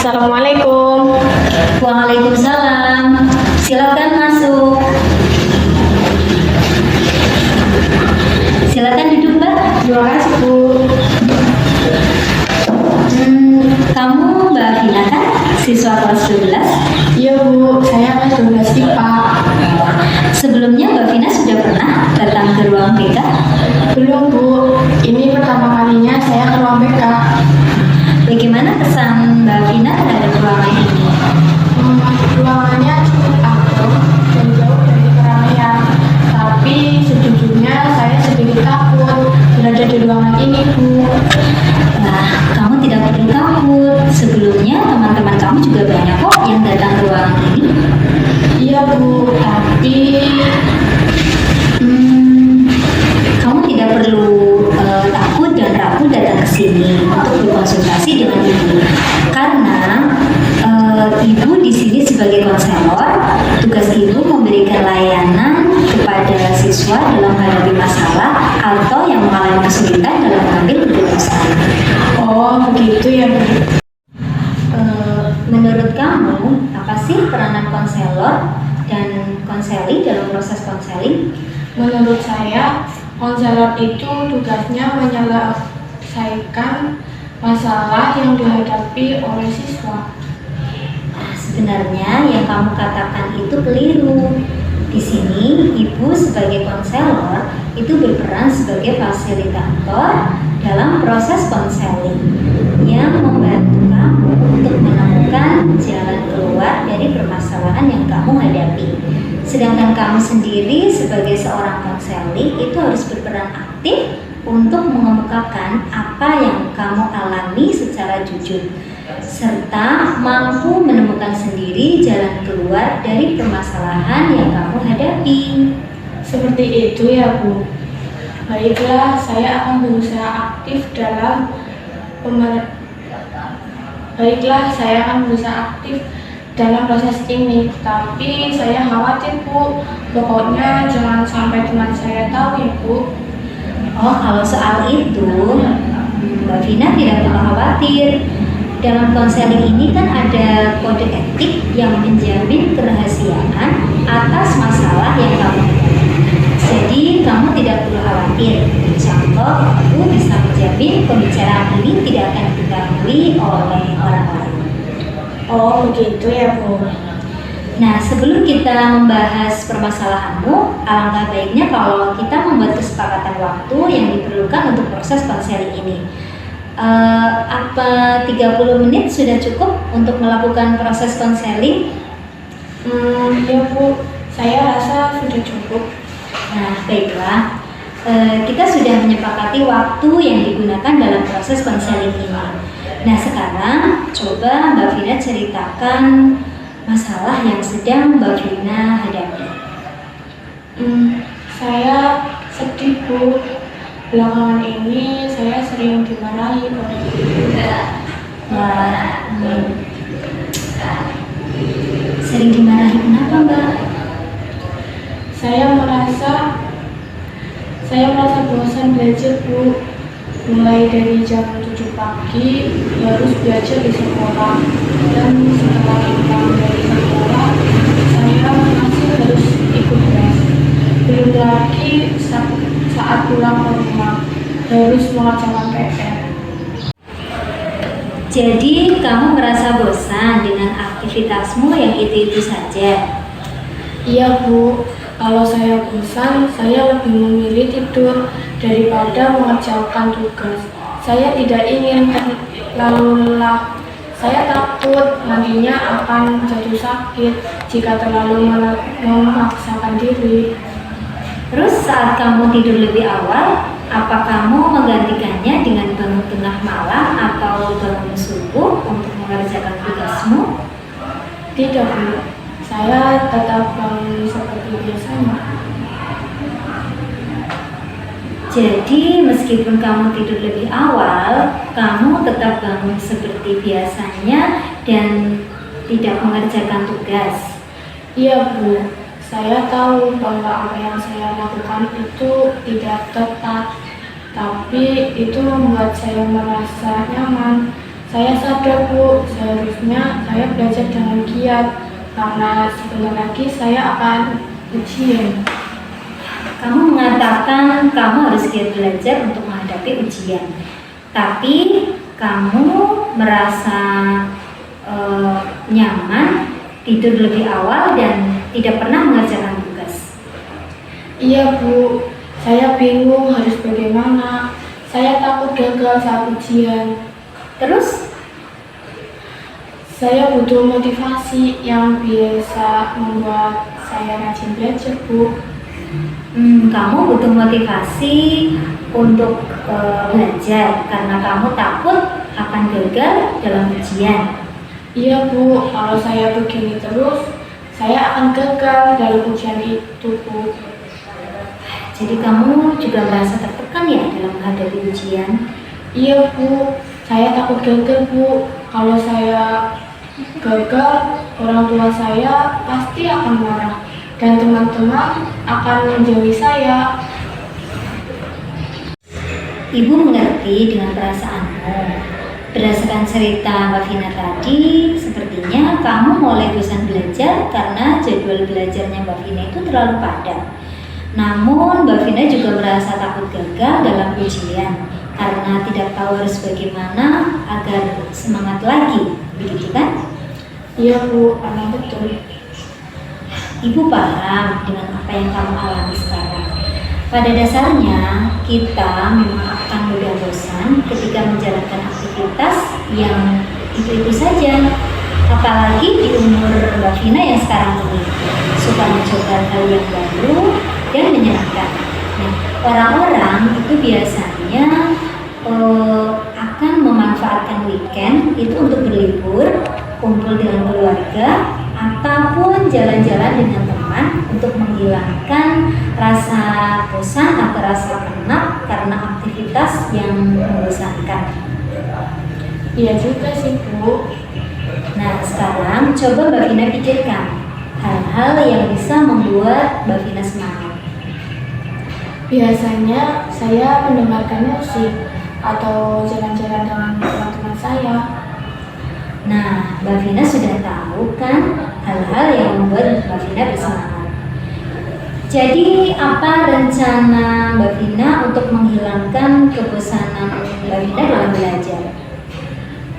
Assalamualaikum. Waalaikumsalam. Silakan masuk. Silakan duduk, Mbak. Terima kasih, Bu. Kamu Mbak Vina kan? Siswa kelas 12? Iya, Bu. Saya kelas 12 IPA. Sebelumnya Mbak Vina sudah pernah datang ke ruang BK? Belum, Bu. Ini pertama kalinya saya ke ruang BK. Bagaimana kesan Mbak Vina terhadap ruangan ini? Ruangannya cukup akrab dan jauh dari keramaian. Tapi sejujurnya saya sedikit takut berada di ruangan ini, Bu. Nah, kamu tidak perlu takut. Sebelumnya teman-teman kamu juga banyak kok yang datang ke ruangan ini. Iya, Bu. Tapi kamu tidak perlu takut dan ragu datang ke sini untuk berkonsultasi dengan ibu. Karena ibu di sini sebagai konselor, tugas ibu memberikan layanan kepada siswa dalam menghadapi masalah atau yang mengalami kesulitan dalam mengambil keputusan. oh, begitu ya, Bu. Menurut kamu, apa sih peranan konselor dan konseli dalam proses konseling? Menurut saya, konselor itu tugasnya menyelesaikan masalah yang dihadapi oleh siswa. Sebenarnya yang kamu katakan itu keliru. Di sini, ibu sebagai konselor itu berperan sebagai fasilitator dalam proses konseling yang membantu kamu untuk menemukan jalan keluar dari permasalahan yang kamu hadapi. Sedangkan kamu sendiri sebagai seorang konseling itu harus berperan aktif untuk mengemukakan apa yang kamu alami secara jujur, serta mampu menemukan sendiri jalan keluar dari permasalahan yang kamu hadapi. Seperti itu ya, Bu. Baiklah, saya akan berusaha aktif dalam proses ini. Tapi saya khawatir, Bu. Pokoknya jangan sampai teman saya tahu ya, Bu. Oh, kalau soal itu, Mbak Vina tidak perlu khawatir. Dalam konseling ini kan ada kode etik yang menjamin kerahasiaan atas masalah yang kamu hadapi. Jadi kamu tidak perlu khawatir. Contoh, aku bisa menjamin pembicaraan ini tidak akan diketahui oleh orang-orang. Oh, begitu ya, Bu. Nah, sebelum kita membahas permasalahanmu, alangkah baiknya kalau kita membuat kesepakatan waktu yang diperlukan untuk proses konseling ini. Apa 30 menit sudah cukup untuk melakukan proses konseling? Ya, Bu. Saya rasa sudah cukup. Nah, baiklah. Kita sudah menyepakati waktu yang digunakan dalam proses konseling ini. Nah, sekarang coba Mbak Vina ceritakan masalah yang sedang Mbak Vina hadapi. Saya sedih, Bu. Belakangan ini saya sering dimarahi oleh ibu. Wah, sering dimarahi kenapa, Mbak? Saya merasa bosan belajar, Bu. Mulai dari jam 7 pagi harus belajar di sekolah, dan setelah pulang dari sekolah saya masih harus ikut les. Belum lagi saat pulang ke rumah harus mengerjakan PR. Jadi kamu merasa bosan dengan aktivitasmu yang itu-itu saja? Iya, Bu. Kalau saya bosan, saya lebih memilih tidur daripada mengerjakan tugas. Saya tidak ingin terlalu lelah. Saya takut nantinya akan jatuh sakit jika terlalu memaksakan diri. Terus saat kamu tidur lebih awal, apa kamu menggantikannya dengan bangun tengah malam atau bangun subuh untuk mengerjakan tugasmu? Tidak, Bu. Saya tetap bangun seperti biasanya. Jadi meskipun kamu tidur lebih awal, kamu tetap bangun seperti biasanya dan tidak mengerjakan tugas. Iya, Bu. Saya tahu bahwa apa yang saya lakukan itu tidak tepat, tapi itu membuat saya merasa nyaman. Saya sadar Bu, seharusnya saya belajar dengan giat karena sebentar lagi saya akan ujian. Kamu mengatakan kamu harus giat belajar untuk menghadapi ujian, tapi kamu merasa nyaman tidur lebih awal dan tidak pernah mengerjakan tugas. Iya Bu, saya bingung harus bagaimana. Saya takut gagal saat ujian. Terus, Saya butuh motivasi yang bisa membuat saya rajin belajar Bu. kamu butuh motivasi untuk belajar karena kamu takut akan gagal dalam ujian. Iya Bu, kalau saya begini terus, saya akan gagal dalam ujian itu Bu. Jadi kamu juga merasa tertekan ya dalam menghadapi ujian? Iya Bu, saya takut gagal Bu. Kalau saya gagal, orang tua saya pasti akan marah dan teman-teman akan menjauhi saya. Ibu mengerti dengan perasaanmu. Berdasarkan cerita Mbak Vina tadi, sepertinya kamu mulai bosan belajar karena jadwal belajarnya Mbak Vina itu terlalu padat. Namun Mbak Vina juga merasa takut gagal dalam ujian karena tidak tahu harus bagaimana agar semangat lagi, begitu kan? Iya Bu, emang betul. Ibu paham dengan apa yang kamu alami sekarang. Pada dasarnya, kita memang akan mudah bosan ketika menjalankan aktivitas yang itu-itu saja. Apalagi di umur Mbak Vina yang sekarang ini, suka mencoba hal yang baru dan menyenangkan. Nah, orang-orang itu biasanya akan memanfaatkan weekend itu untuk berlibur, kumpul dengan keluarga, ataupun jalan-jalan dengan teman untuk menghilangkan rasa bosan atau rasa penat karena aktivitas yang membosankan. Iya juga sih Bu. Nah, sekarang coba Mbak Vina pikirkan hal-hal yang bisa membuat Mbak Vina semangat. Biasanya saya mendengarkan musik atau jalan-jalan dengan teman-teman saya. Nah, Mbak Vina sudah tahu kan hal-hal yang membuat Mbak Vina bersemangat. Jadi, apa rencana Mbak Vina untuk menghilangkan kebosanan Mbak Vina dalam belajar?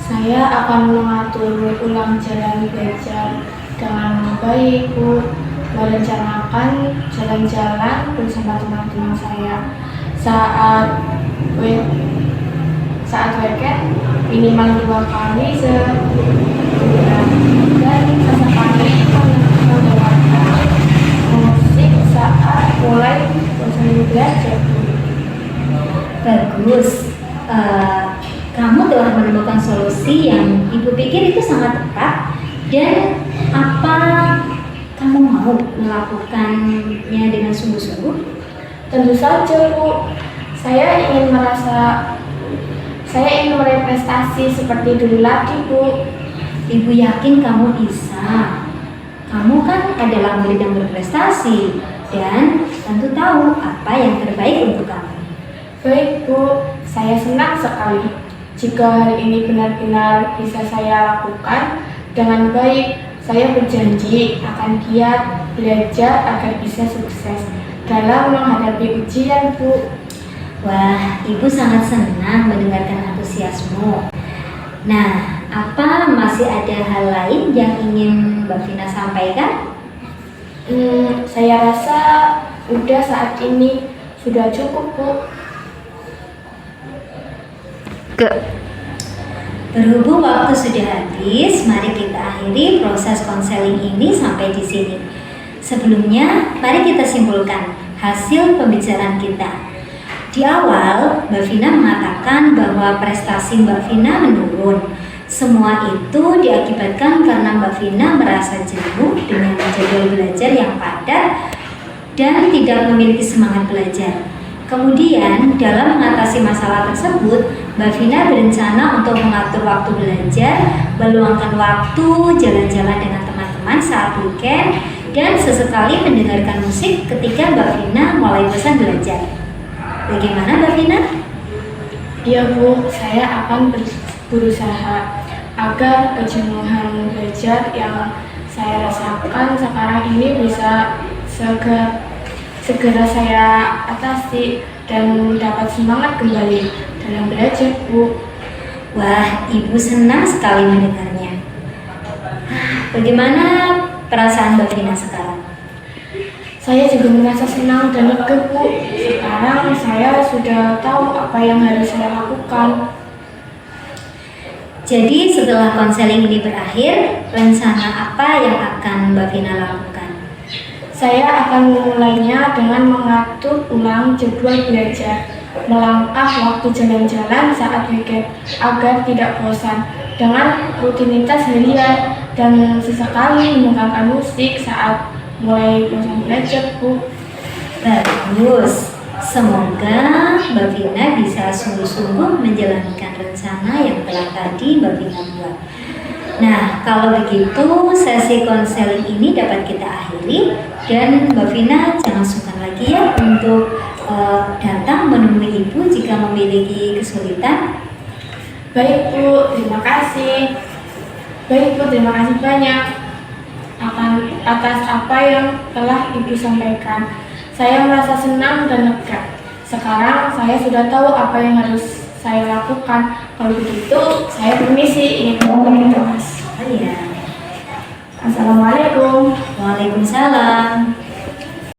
Saya akan mengatur ulang jalan belajar dengan baik Bu. Merencanakan jalan-jalan bersama teman-teman saya saat weekend minimal 2 kali sebulan, dan sesekali mendengarkan musik saat mulai bosan belajar. Bagus. Kamu telah menemukan solusi yang Ibu pikir itu sangat tepat. Dan apa kamu mau melakukannya dengan sungguh-sungguh? Tentu saja Bu, saya ingin meraih prestasi seperti dulu lagi Bu. Ibu yakin kamu bisa. Kamu kan adalah murid yang berprestasi dan tentu tahu apa yang terbaik untuk kamu. Baik Bu, saya senang sekali jika hal ini benar-benar bisa saya lakukan dengan baik. Saya berjanji akan giat belajar agar bisa sukses dalam menghadapi ujian Bu. Wah, Ibu sangat senang mendengarkan antusiasmu. Nah, apa masih ada hal lain yang ingin Mbak Vina sampaikan? Saya rasa udah saat ini sudah cukup Bu. Berhubung waktu sudah habis, mari kita akhiri proses konseling ini sampai di sini. Sebelumnya, mari kita simpulkan hasil pembicaraan kita. Di awal, Mbak Vina mengatakan bahwa prestasi Mbak Vina menurun. Semua itu diakibatkan karena Mbak Vina merasa jenuh dengan jadwal belajar yang padat dan tidak memiliki semangat belajar. Kemudian, dalam mengatasi masalah tersebut, Mbak Vina berencana untuk mengatur waktu belajar, meluangkan waktu jalan-jalan dengan teman-teman saat weekend, dan sesekali mendengarkan musik ketika Mbak Vina mulai bosan belajar. Bagaimana Mbak Vina? Iya Bu, saya akan berusaha agar kejenuhan belajar yang saya rasakan sekarang ini bisa segera saya atasi dan dapat semangat kembali dalam belajar, Bu. Wah, Ibu senang sekali mendengarnya. Bagaimana perasaan Mbak Vina sekarang? Saya juga merasa senang dan lega, Bu. Sekarang saya sudah tahu apa yang harus saya lakukan. Jadi setelah konseling ini berakhir, rencana apa yang akan Mbak Vina lakukan? Saya akan memulainya dengan mengatur ulang jadwal belajar, melangkah waktu jalan-jalan saat weekend agar tidak bosan dengan rutinitas harian dan sesekali mendengarkan musik saat mulai bosan belajar, Bu. Bagus. Semoga Mbak Vina bisa sungguh-sungguh menjalankan rencana yang telah tadi Mbak Vina buat. Nah, kalau begitu sesi konseling ini dapat kita akhiri dan Mbak Vina jangan sungkan lagi ya untuk datang menemui Ibu jika memiliki kesulitan. Baik, Bu, terima kasih. Baik, Bu, terima kasih banyak atas apa yang telah Ibu sampaikan. Saya merasa senang dan lega. Sekarang saya sudah tahu apa yang harus saya lakukan. Kalau begitu, saya permisi. Ini Mas. Oh iya. Assalamualaikum. Waalaikumsalam.